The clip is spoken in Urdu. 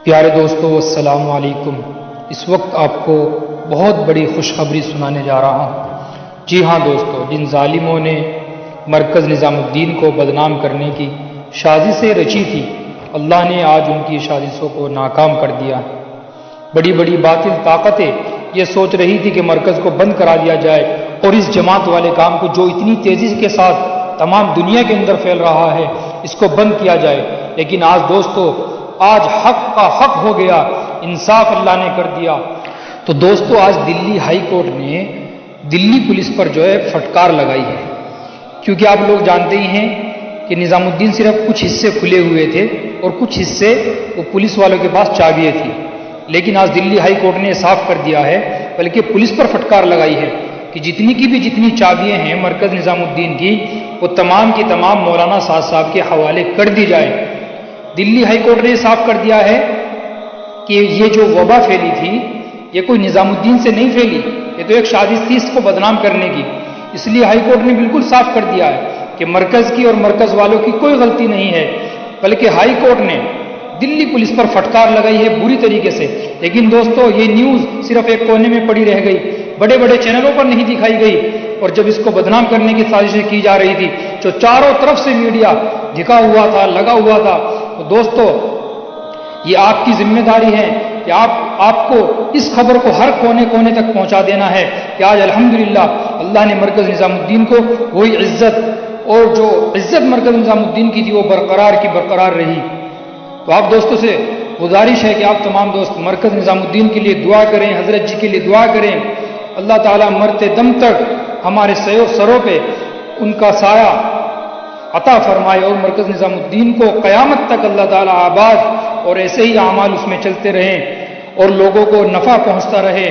پیارے دوستو السلام علیکم۔ اس وقت آپ کو بہت بڑی خوشخبری سنانے جا رہا ہوں۔ جی ہاں دوستو، جن ظالموں نے مرکز نظام الدین کو بدنام کرنے کی سازشیں رچی تھی، اللہ نے آج ان کی سازشوں کو ناکام کر دیا۔ بڑی بڑی باطل طاقتیں یہ سوچ رہی تھی کہ مرکز کو بند کرا دیا جائے اور اس جماعت والے کام کو جو اتنی تیزی کے ساتھ تمام دنیا کے اندر پھیل رہا ہے اس کو بند کیا جائے، لیکن آج دوستو حق کا حق ہو گیا، انصاف اللہ نے کر دیا۔ تو دوستو آج دلی ہائی کورٹ نے دلی پولیس پر جو ہے پھٹکار لگائی ہے، کیونکہ آپ لوگ جانتے ہی ہیں کہ نظام الدین صرف کچھ حصے کھلے ہوئے تھے اور کچھ حصے وہ پولیس والوں کے پاس چابیاں تھیں، لیکن آج دلی ہائی کورٹ نے صاف کر دیا ہے، بلکہ پولیس پر پھٹکار لگائی ہے کہ جتنی چابیاں ہیں مرکز نظام الدین کی، وہ تمام کی تمام مولانا سعد صاحب کے حوالے کر دی جائے۔ دلی ہائی کورٹ نے صاف کر دیا ہے کہ یہ جو وبا پھیلی تھی یہ کوئی نظام الدین سے نہیں پھیلی، یہ تو ایک سازش تھی اس کو بدنام کرنے کی۔ اس لیے ہائی کورٹ نے بالکل صاف کر دیا ہے کہ مرکز کی اور مرکز والوں کی کوئی غلطی نہیں ہے، بلکہ ہائی کورٹ نے دلی پولیس پر پھٹکار لگائی ہے بری طریقے سے۔ لیکن دوستو یہ نیوز صرف ایک کونے میں پڑی رہ گئی، بڑے بڑے چینلوں پر نہیں دکھائی گئی، اور جب اس کو بدنام کرنے کی سازشیں کی جا رہی تھی جو چاروں طرف سے میڈیا جھکا ہوا تھا، لگا ہوا تھا، تو دوستو یہ آپ کی ذمہ داری ہے کہ آپ کو اس خبر کو ہر کونے کونے تک پہنچا دینا ہے کہ آج الحمدللہ اللہ نے مرکز نظام الدین کو وہی عزت، اور جو عزت مرکز نظام الدین کی تھی وہ برقرار کی برقرار رہی۔ تو آپ دوستوں سے گزارش ہے کہ آپ تمام دوست مرکز نظام الدین کے لیے دعا کریں، حضرت جی کے لیے دعا کریں، اللہ تعالیٰ مرتے دم تک ہمارے سروں پہ ان کا سایہ عطا فرمائے، اور مرکز نظام الدین کو قیامت تک اللہ تعالیٰ آباد اور ایسے ہی اعمال اس میں چلتے رہیں اور لوگوں کو نفع پہنچتا رہے۔